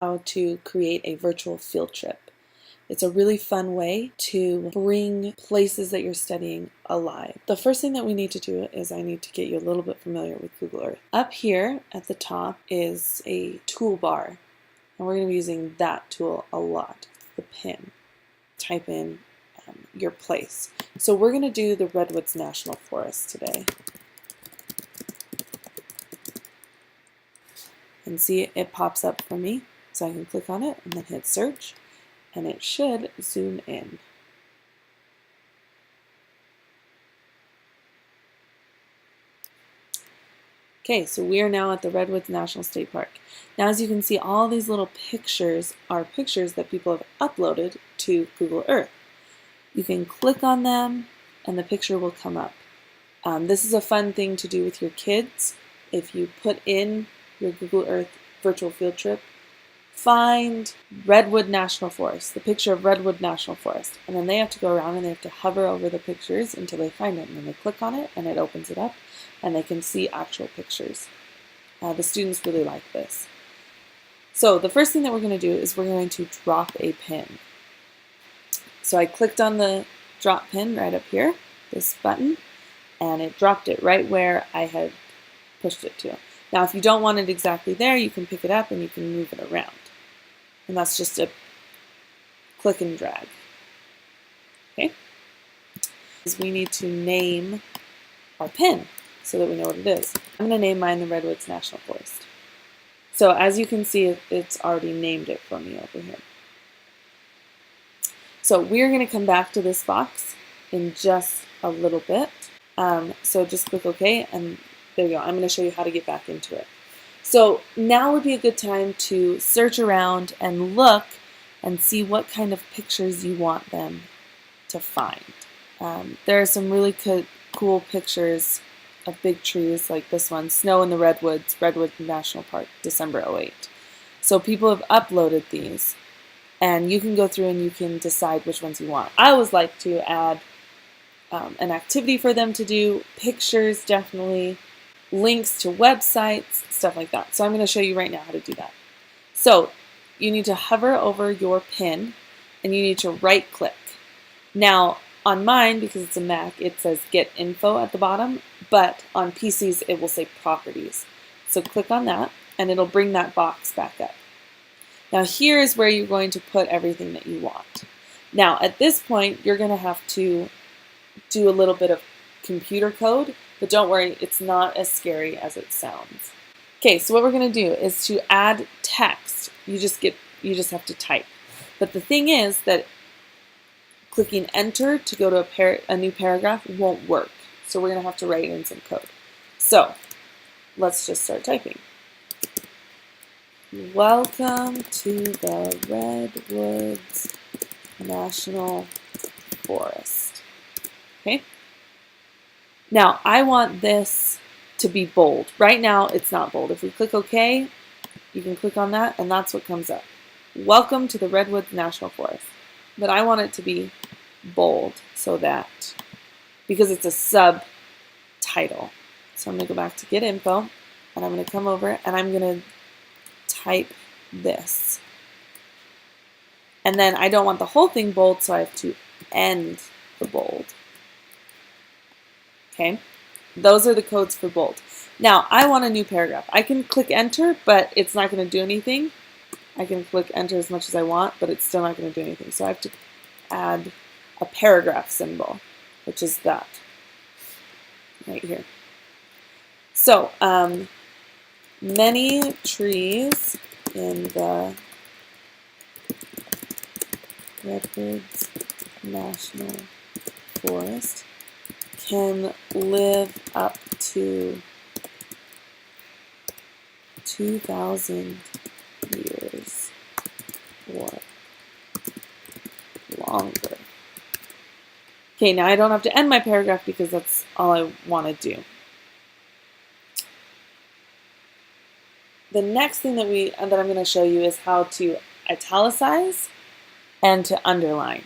how to create a virtual field trip. It's a really fun way to bring places that you're studying alive. The first thing that we need to do is I need to get you a little bit familiar with Google Earth. Up here at the top is a toolbar, and we're going to be using that tool a lot, the pin. Type in your place. So we're going to do the Redwoods National Forest today. And see, it pops up for me, so I can click on it and then hit search, and it should zoom in. Okay, so we are now at the Redwoods National State Park. Now, as you can see, all these little pictures are pictures that people have uploaded to Google Earth. You can click on them and the picture will come up. This is a fun thing to do with your kids. If you put in your Google Earth virtual field trip, find Redwood National Forest, the picture of Redwood National Forest, and then they have to go around and they have to hover over the pictures until they find it, and then they click on it and it opens it up and they can see actual pictures. The students really like this. So the first thing that we're going to do is we're going to drop a pin. So I clicked on the drop pin right up here, this button, and it dropped it right where I had pushed it to. Now, if you don't want it exactly there, you can pick it up and you can move it around. And that's just a click and drag. Okay? We need to name our pin so that we know what it is. I'm going to name mine the Redwoods National Forest. So as you can see, it's already named it for me over here. So we're going to come back to this box in just a little bit. So just click OK, and there you go. I'm going to show you how to get back into it. So now would be a good time to search around and look and see what kind of pictures you want them to find. There are some really cool pictures of big trees like this one, Snow in the Redwoods, Redwood National Park, December 2008. So people have uploaded these, and you can go through and you can decide which ones you want. I always like to add an activity for them to do, pictures definitely, links to websites, stuff like that. So I'm going to show you right now how to do that. So you need to hover over your pin and you need to right click. Now on mine, because it's a Mac, it says get info at the bottom, but on PCs it will say properties. So click on that and it'll bring that box back up. Now here is where you're going to put everything that you want. Now at this point you're going to have to do a little bit of computer code, but don't worry, it's not as scary as it sounds. Okay, so what we're going to do is to add text. You just have to type. But the thing is that clicking enter to go to a new paragraph won't work. So we're going to have to write in some code. So let's just start typing. Welcome to the Redwoods National Forest. Okay. Now I want this to be bold. Right now it's not bold. If we click OK, you can click on that and that's what comes up. Welcome to the Redwoods National Forest. But I want it to be bold so that, because it's a subtitle. So I'm going to go back to get info and I'm going to come over and I'm going to type this. And then I don't want the whole thing bold, so I have to end the bold. Okay, those are the codes for bold. Now I want a new paragraph. I can click enter, but it's not going to do anything. I can click enter as much as I want, but it's still not going to do anything. So I have to add a paragraph symbol, which is that right here. So many trees in the Redwoods National Forest can live up to 2,000 years or longer. Okay, now I don't have to end my paragraph because that's all I want to do. The next thing that I'm going to show you is how to italicize and to underline.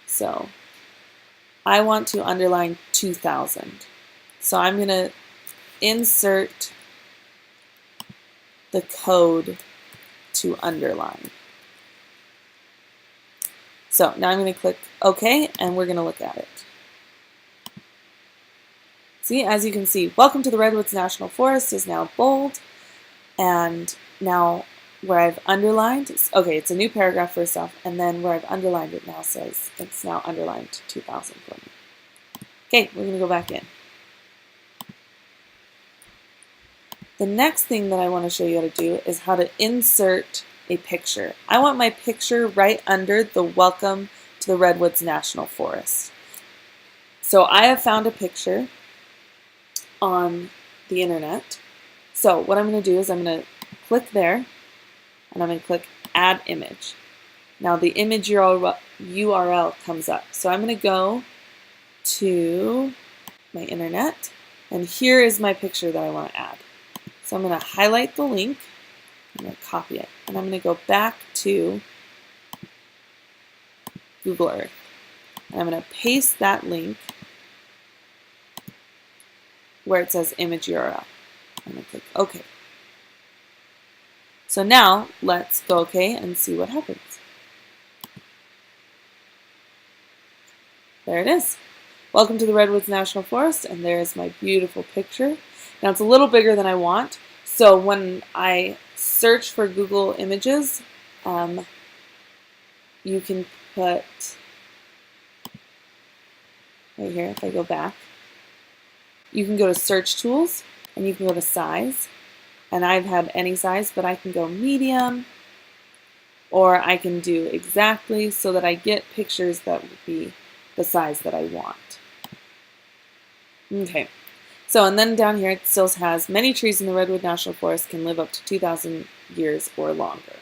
So I want to underline 2000. So I'm going to insert the code to underline. So now I'm going to click OK, and we're going to look at it. See, as you can see, welcome to the Redwoods National Forest is now bold, and now where I've underlined, okay, it's a new paragraph first off, and then where I've underlined it now says it's now underlined 2000 for me. Okay, we're going to go back in. The next thing that I want to show you how to do is how to insert a picture. I want my picture right under the welcome to the Redwoods National Forest. So I have found a picture on the internet. So what I'm going to do is I'm going to click there, and I'm going to click Add Image. Now the image URL comes up. So I'm going to go to my internet, and here is my picture that I want to add. So I'm going to highlight the link, I'm going to copy it, and I'm going to go back to Google Earth. And I'm going to paste that link where it says image URL. I'm going to click OK. So now let's go OK and see what happens. There it is. Welcome to the Redwoods National Forest, and there's my beautiful picture. Now it's a little bigger than I want, so when I search for Google Images, you can put, right here, if I go back, you can go to Search Tools, and you can go to Size, and I've had any size, but I can go medium, or I can do exactly so that I get pictures that would be the size that I want. Okay, so and then down here it still has many trees in the Redwood National Forest can live up to 2,000 years or longer.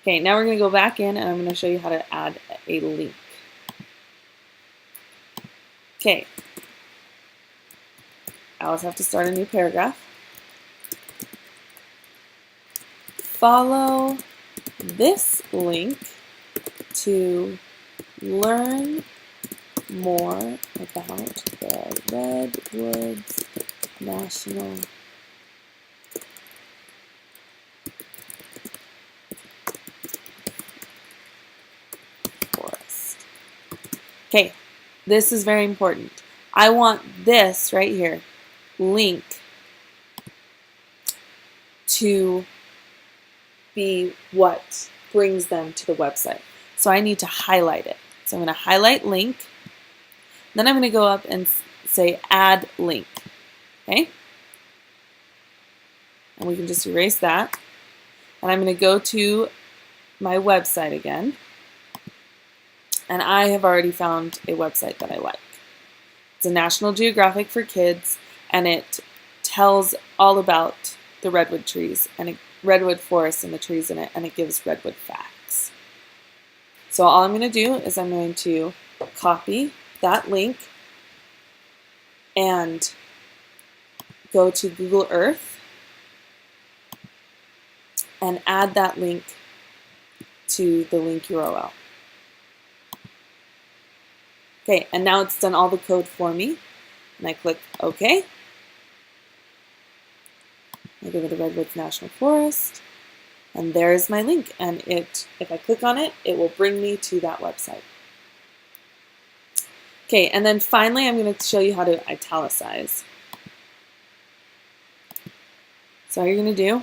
Okay, now we're going to go back in, and I'm going to show you how to add a link. Okay, I always have to start a new paragraph. Follow this link to learn more about the Redwoods National Forest. Okay, this is very important. I want this right here, link, to be what brings them to the website. So I need to highlight it. So I'm going to highlight link. Then I'm going to go up and say add link. Okay? And we can just erase that. And I'm going to go to my website again. And I have already found a website that I like. It's a National Geographic for kids, and it tells all about the redwood trees and redwood forest and the trees in it, and it gives redwood facts. So all I'm going to do is I'm going to copy that link and go to Google Earth and add that link to the link URL. Okay, and now it's done all the code for me, and I click OK. I go to the Redwoods National Forest, and there's my link, and if I click on it, it will bring me to that website. Okay, and then finally I'm going to show you how to italicize. So what you're going to do,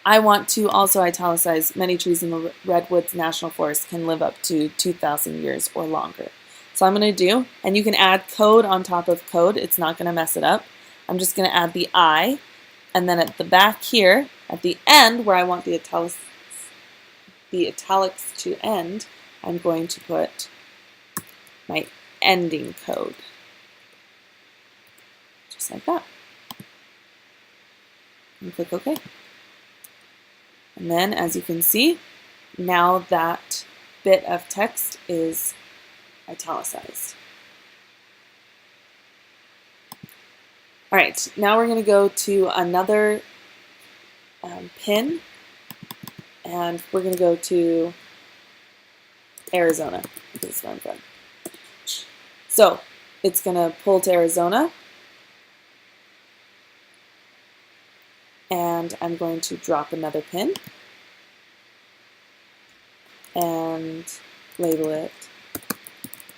I want to also italicize many trees in the Redwoods National Forest can live up to 2,000 years or longer. So I'm going to do, and you can add code on top of code, it's not going to mess it up. I'm just going to add the I, and then at the back here, at the end where I want the italics to end, I'm going to put my ending code. Just like that. And click OK. And then, as you can see, now that bit of text is italicized. All right, now we're going to go to another pin, and we're going to go to Arizona. This is where I'm from. So it's going to pull to Arizona, and I'm going to drop another pin and label it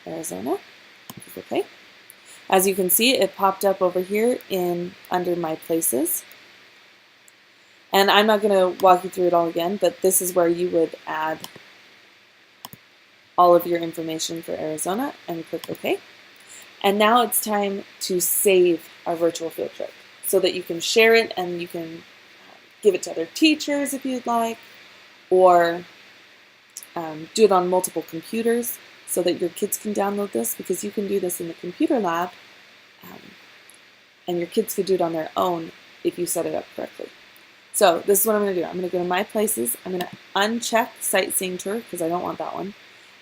Arizona. Okay. As you can see, it popped up over here under my places. And I'm not going to walk you through it all again, but this is where you would add all of your information for Arizona and click OK. And now it's time to save our virtual field trip so that you can share it and you can give it to other teachers if you'd like, or do it on multiple computers so that your kids can download this, because you can do this in the computer lab and your kids could do it on their own if you set it up correctly. So this is what I'm going to do. I'm going to go to My Places. I'm going to uncheck Sightseeing Tour because I don't want that one.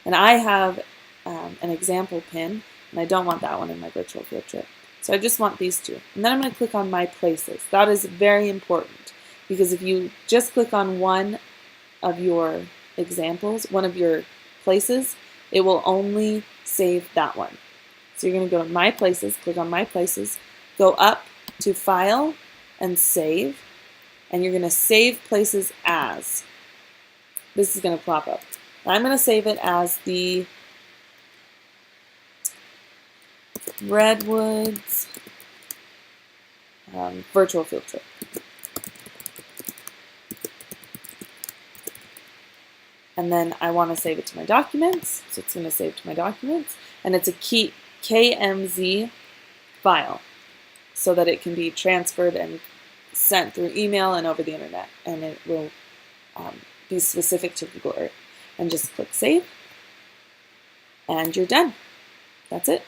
And I have an example pin, and I don't want that one in my virtual field trip. So I just want these two. And then I'm going to click on My Places. That is very important, because if you just click on one of your examples, one of your places, it will only save that one. So you're going to go to My Places, click on My Places, go up to File and Save, and you're going to save places as. This is going to pop up. I'm going to save it as the Redwoods virtual field trip. And then I want to save it to my documents, so it's going to save to my documents, and it's a KMZ file so that it can be transferred and sent through email and over the internet, and it will be specific to Google Earth. And just click Save, and you're done. That's it.